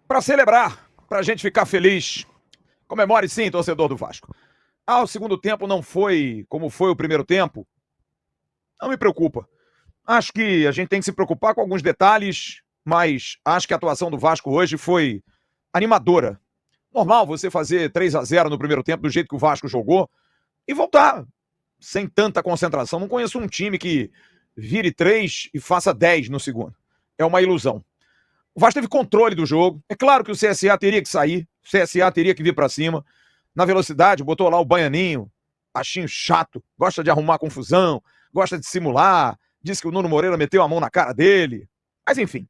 Para celebrar, para a gente ficar feliz. Comemore sim, torcedor do Vasco. O segundo tempo não foi como foi o primeiro tempo. Não me preocupa. Acho que a gente tem que se preocupar com alguns detalhes, mas acho que a atuação do Vasco hoje foi animadora. Normal você fazer 3-0 no primeiro tempo do jeito que o Vasco jogou e voltar sem tanta concentração. Não conheço um time que vire 3 e faça 10 no segundo. É uma ilusão. O Vasco teve controle do jogo. É claro que o CSA teria que sair, o CSA teria que vir para cima. Na velocidade, botou lá o Baianinho, baixinho chato, gosta de arrumar confusão, gosta de simular, disse que o Nuno Moreira meteu a mão na cara dele. Mas enfim,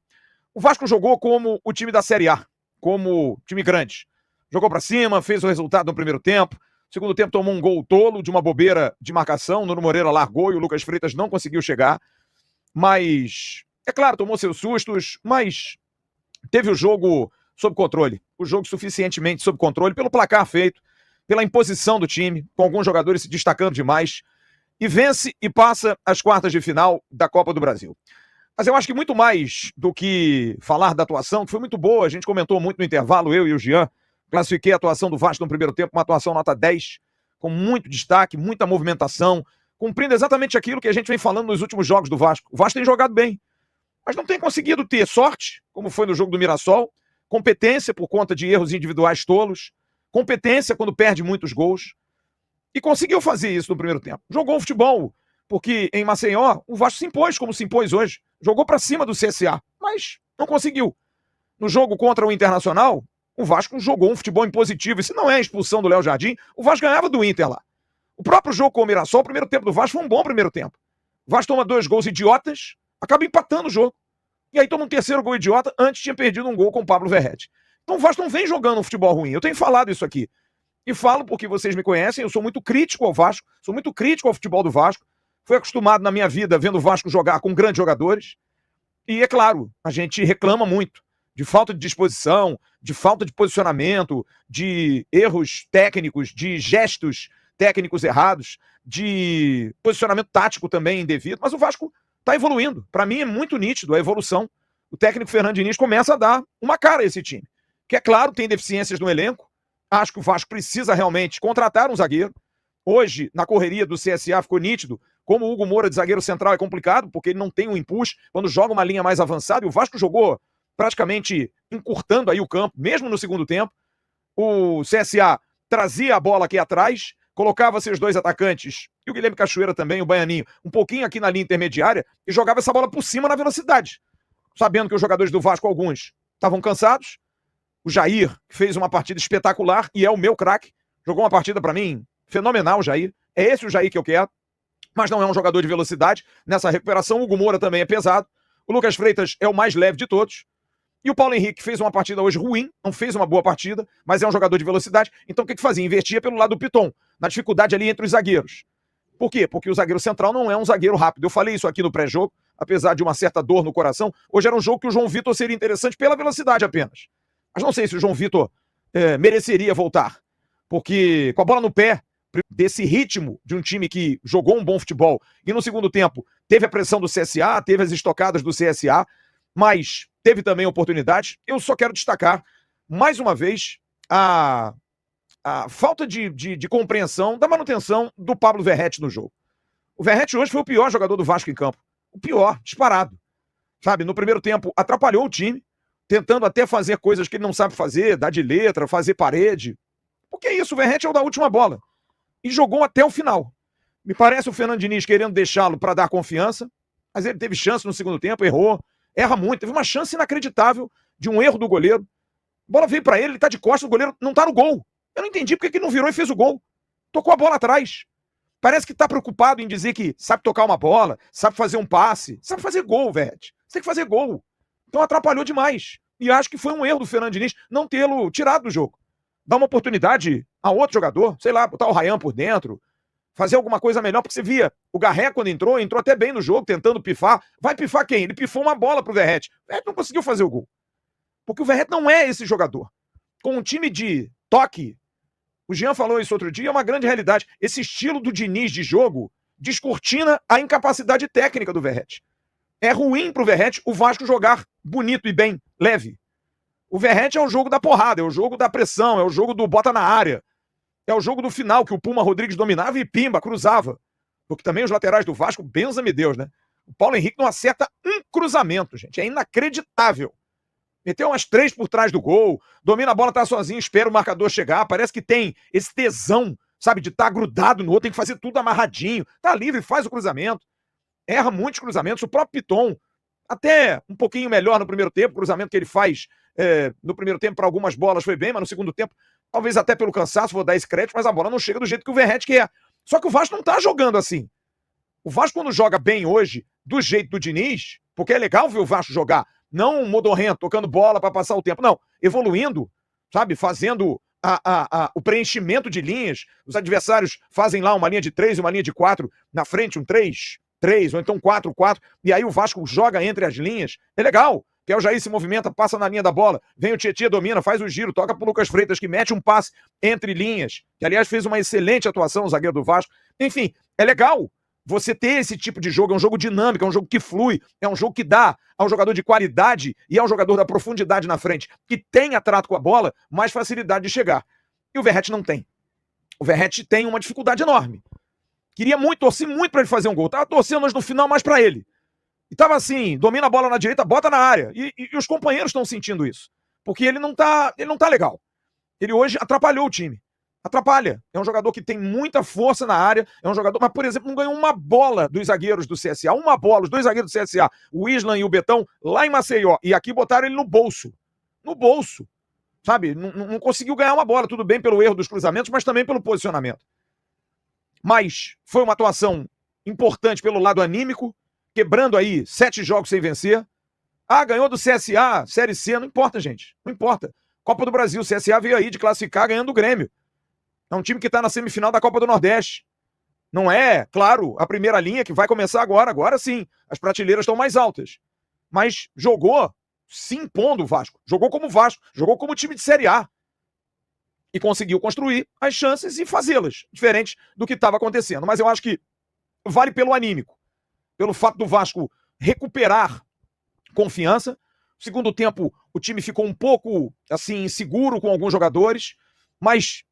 o Vasco jogou como o time da Série A, como time grande. Jogou para cima, fez o resultado no primeiro tempo. Segundo tempo tomou um gol tolo de uma bobeira de marcação. O Nuno Moreira largou e o Lucas Freitas não conseguiu chegar. Mas, é claro, tomou seus sustos, mas teve o jogo sob controle. O jogo suficientemente sob controle pelo placar feito, pela imposição do time, com alguns jogadores se destacando demais. E vence e passa às quartas de final da Copa do Brasil. Mas eu acho que muito mais do que falar da atuação, que foi muito boa, a gente comentou muito no intervalo, eu e o Jean, classifiquei a atuação do Vasco no primeiro tempo, uma atuação nota 10, com muito destaque, muita movimentação, cumprindo exatamente aquilo que a gente vem falando nos últimos jogos do Vasco. O Vasco tem jogado bem, mas não tem conseguido ter sorte, como foi no jogo do Mirassol, competência por conta de erros individuais tolos, competência quando perde muitos gols, e conseguiu fazer isso no primeiro tempo. Jogou um futebol, porque em Maceió o Vasco se impôs como se impôs hoje. Jogou para cima do CSA, mas não conseguiu. No jogo contra o Internacional, o Vasco jogou um futebol impositivo. E se não é a expulsão do Léo Jardim, o Vasco ganhava do Inter lá. O próprio jogo com o Mirassol, o primeiro tempo do Vasco foi um bom primeiro tempo. O Vasco toma 2 gols idiotas, acaba empatando o jogo. E aí toma um terceiro gol idiota, antes tinha perdido um gol com o Pablo Verrete. Então o Vasco não vem jogando um futebol ruim. Eu tenho falado isso aqui. E falo porque vocês me conhecem, eu sou muito crítico ao Vasco, sou muito crítico ao futebol do Vasco. Fui acostumado na minha vida vendo o Vasco jogar com grandes jogadores. E é claro, a gente reclama muito de falta de disposição, de falta de posicionamento, de erros técnicos, de gestos técnicos errados, de posicionamento tático também indevido. Mas o Vasco está evoluindo. Para mim é muito nítido a evolução. O técnico Fernando Diniz começa a dar uma cara a esse time. Que é claro, tem deficiências no elenco. Acho que o Vasco precisa realmente contratar um zagueiro. Hoje, na correria do CSA, ficou nítido como o Hugo Moura de zagueiro central é complicado, porque ele não tem um empuxo quando joga uma linha mais avançada, e o Vasco jogou praticamente encurtando aí o campo, mesmo no segundo tempo. O CSA trazia a bola aqui atrás, colocava seus 2 atacantes, e o Guilherme Cachoeira também, o Baianinho, um pouquinho aqui na linha intermediária, e jogava essa bola por cima na velocidade. Sabendo que os jogadores do Vasco, alguns, estavam cansados. O Jair fez uma partida espetacular e é o meu craque. Jogou uma partida, para mim, fenomenal, o Jair. É esse o Jair que eu quero, mas não é um jogador de velocidade. Nessa recuperação, o Hugo Moura também é pesado. O Lucas Freitas é o mais leve de todos. E o Paulo Henrique fez uma partida hoje ruim, não fez uma boa partida, mas é um jogador de velocidade. Então o que fazia? Invertia pelo lado do Piton, na dificuldade ali entre os zagueiros. Por quê? Porque o zagueiro central não é um zagueiro rápido. Eu falei isso aqui no pré-jogo, apesar de uma certa dor no coração. Hoje era um jogo que o João Vitor seria interessante pela velocidade apenas. Mas não sei se o João Vitor mereceria voltar. Porque com a bola no pé, desse ritmo de um time que jogou um bom futebol e no segundo tempo teve a pressão do CSA, teve as estocadas do CSA, mas teve também oportunidades. Eu só quero destacar, mais uma vez, a falta de compreensão da manutenção do Pablo Verrete no jogo. O Verrete hoje foi o pior jogador do Vasco em campo. O pior, disparado. Sabe, no primeiro tempo atrapalhou o time, tentando até fazer coisas que ele não sabe fazer, dar de letra, fazer parede. Porque é isso, o Verrete é o da última bola. E jogou até o final. Me parece o Fernando Diniz querendo deixá-lo para dar confiança, mas ele teve chance no segundo tempo, errou, erra muito. Teve uma chance inacreditável de um erro do goleiro. A bola veio para ele tá de costas, o goleiro não tá no gol. Eu não entendi porque ele não virou e fez o gol. Tocou a bola atrás. Parece que tá preocupado em dizer que sabe tocar uma bola, sabe fazer um passe, sabe fazer gol, Verrete. Você tem que fazer gol. Então atrapalhou demais. E acho que foi um erro do Fernando Diniz não tê-lo tirado do jogo. Dar uma oportunidade a outro jogador, sei lá, botar o Ryan por dentro, fazer alguma coisa melhor, porque você via o Garré quando entrou até bem no jogo, tentando pifar. Vai pifar quem? Ele pifou uma bola pro Verrete. O Verrete não conseguiu fazer o gol. Porque o Verrete não é esse jogador. Com um time de toque, o Jean falou isso outro dia, é uma grande realidade. Esse estilo do Diniz de jogo descortina a incapacidade técnica do Verrete. É ruim pro Verrete o Vasco jogar bonito e bem, leve. O Verratti é o jogo da porrada, é o jogo da pressão, é o jogo do bota na área. É o jogo do final, que o Puma Rodrigues dominava e pimba, cruzava. Porque também os laterais do Vasco, benza-me Deus, né? O Paulo Henrique não acerta um cruzamento, gente. É inacreditável. Meteu umas 3 por trás do gol, domina a bola, tá sozinho, espera o marcador chegar. Parece que tem esse tesão, sabe, de estar grudado no outro, tem que fazer tudo amarradinho. Tá livre, faz o cruzamento. Erra muitos cruzamentos. O próprio Piton, até um pouquinho melhor no primeiro tempo, o cruzamento que ele faz no primeiro tempo para algumas bolas foi bem, mas no segundo tempo, talvez até pelo cansaço, vou dar esse crédito, mas a bola não chega do jeito que o Verratti quer. Só que o Vasco não tá jogando assim. O Vasco, quando joga bem hoje, do jeito do Diniz, porque é legal ver o Vasco jogar, não modorrento, tocando bola para passar o tempo, não, evoluindo, sabe, fazendo o preenchimento de linhas, os adversários fazem lá uma linha de 3 e uma linha de 4, na frente um 3, ou então 4, e aí o Vasco joga entre as linhas, é legal, que é o Jair se movimenta, passa na linha da bola, vem o Tietê, domina, faz o giro, toca pro Lucas Freitas, que mete um passe entre linhas, que aliás fez uma excelente atuação, o zagueiro do Vasco, enfim, é legal você ter esse tipo de jogo, é um jogo dinâmico, é um jogo que flui, é um jogo que dá ao jogador de qualidade e ao jogador da profundidade na frente, que tenha trato com a bola, mais facilidade de chegar. E o Verratti não tem. O Verratti tem uma dificuldade enorme. Queria muito, torci muito para ele fazer um gol. Tava torcendo, mas no final mais para ele. E tava assim, domina a bola na direita, bota na área. E os companheiros estão sentindo isso. Porque ele não tá legal. Ele hoje atrapalhou o time. Atrapalha. É um jogador que tem muita força na área. É um jogador, mas, por exemplo, não ganhou uma bola dos zagueiros do CSA. Uma bola, os 2 zagueiros do CSA, o Islan e o Betão, lá em Maceió. E aqui botaram ele no bolso. No bolso. Sabe? Não conseguiu ganhar uma bola. Tudo bem pelo erro dos cruzamentos, mas também pelo posicionamento. Mas foi uma atuação importante pelo lado anímico, quebrando aí 7 jogos sem vencer. Ah, ganhou do CSA, Série C. Não importa, gente. Não importa. Copa do Brasil, o CSA veio aí de classificar ganhando do Grêmio. É um time que está na semifinal da Copa do Nordeste. Não é, claro, a primeira linha que vai começar agora. Agora sim, as prateleiras estão mais altas. Mas jogou se impondo o Vasco. Jogou como Vasco. Jogou como time de Série A. E conseguiu construir as chances e fazê-las. Diferente do que estava acontecendo. Mas eu acho que vale pelo anímico. Pelo fato do Vasco recuperar confiança. Segundo tempo, o time ficou um pouco, assim, inseguro com alguns jogadores. Mas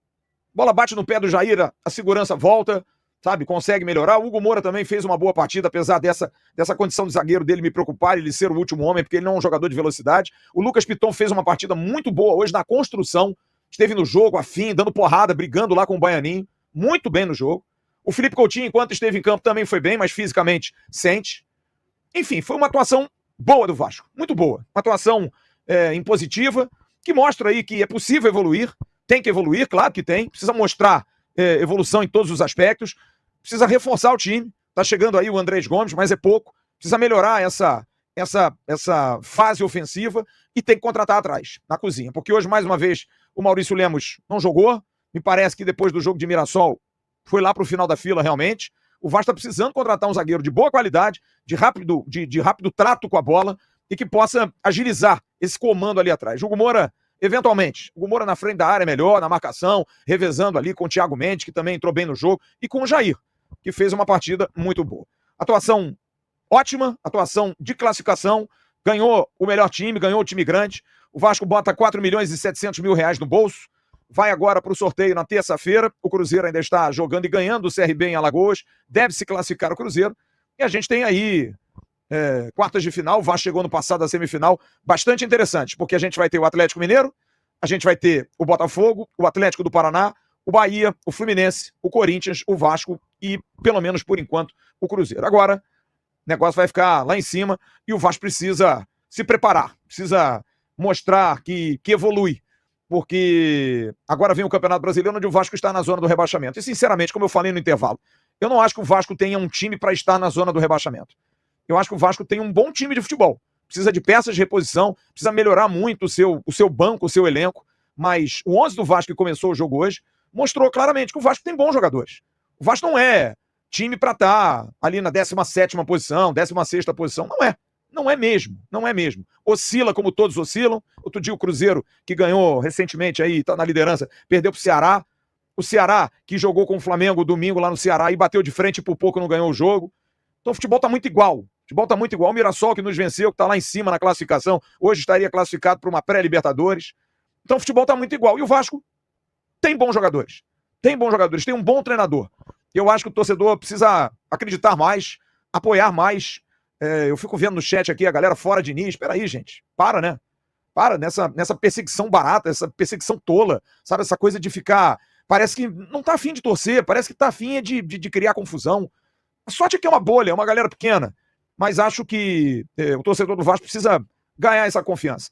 bola bate no pé do Jair, a segurança volta, sabe? Consegue melhorar. O Hugo Moura também fez uma boa partida, apesar dessa condição de zagueiro dele me preocupar, ele ser o último homem, porque ele não é um jogador de velocidade. O Lucas Piton fez uma partida muito boa hoje na construção, esteve no jogo, afim, dando porrada, brigando lá com o Baianinho, muito bem no jogo. O Felipe Coutinho, enquanto esteve em campo, também foi bem, mas fisicamente sente. Enfim, foi uma atuação boa do Vasco, muito boa. Uma atuação impositiva, que mostra aí que é possível evoluir. Tem que evoluir, claro que tem. Precisa mostrar evolução em todos os aspectos. Precisa reforçar o time. Tá chegando aí o Andrés Gomes, mas é pouco. Precisa melhorar essa fase ofensiva e tem que contratar atrás, na cozinha. Porque hoje, mais uma vez, o Maurício Lemos não jogou. Me parece que depois do jogo de Mirassol foi lá pro final da fila, realmente. O Vasco tá precisando contratar um zagueiro de boa qualidade, de rápido trato com a bola e que possa agilizar esse comando ali atrás. Hugo Moura, eventualmente, o Hugo Moura na frente da área melhor, na marcação, revezando ali com o Thiago Mendes, que também entrou bem no jogo, e com o Jair, que fez uma partida muito boa. Atuação ótima, atuação de classificação, ganhou o melhor time, ganhou o time grande. O Vasco bota 4 milhões e 700 mil reais no bolso, vai agora para o sorteio na terça-feira. O Cruzeiro ainda está jogando e ganhando o CRB em Alagoas, deve se classificar o Cruzeiro, e a gente tem aí quartas de final. O Vasco chegou no passado da semifinal, bastante interessante, porque a gente vai ter o Atlético Mineiro, a gente vai ter o Botafogo, o Atlético do Paraná, o Bahia, o Fluminense, o Corinthians, o Vasco e, pelo menos por enquanto, o Cruzeiro. Agora, o negócio vai ficar lá em cima e o Vasco precisa se preparar, precisa mostrar que evolui, porque agora vem o Campeonato Brasileiro, onde o Vasco está na zona do rebaixamento. E, sinceramente, como eu falei no intervalo, eu não acho que o Vasco tenha um time para estar na zona do rebaixamento. Eu acho que o Vasco tem um bom time de futebol. Precisa de peças de reposição, precisa melhorar muito o seu banco, o seu elenco. Mas o 11 do Vasco que começou o jogo hoje mostrou claramente que o Vasco tem bons jogadores. O Vasco não é time para estar ali na 17ª posição, 16ª posição. Não é. Não é mesmo. Não é mesmo. Oscila como todos oscilam. Outro dia o Cruzeiro, que ganhou recentemente aí, tá na liderança, perdeu pro Ceará. O Ceará, que jogou com o Flamengo domingo lá no Ceará e bateu de frente e por pouco não ganhou o jogo. Então o futebol tá muito igual. futebol tá muito igual. O Mirassol que nos venceu, que tá lá em cima na classificação, hoje estaria classificado para uma pré-Libertadores. Então o futebol tá muito igual. E o Vasco tem bons jogadores. Tem bons jogadores, tem um bom treinador. Eu acho que o torcedor precisa acreditar mais, apoiar mais. Eu fico vendo no chat aqui a galera fora de Diniz. Espera aí, gente. Para, né? Para nessa perseguição barata, essa perseguição tola. Sabe, essa coisa de ficar... Parece que não tá afim de torcer, parece que tá afim de criar confusão. A sorte é que é uma bolha, é uma galera pequena. Mas acho que o torcedor do Vasco precisa ganhar essa confiança.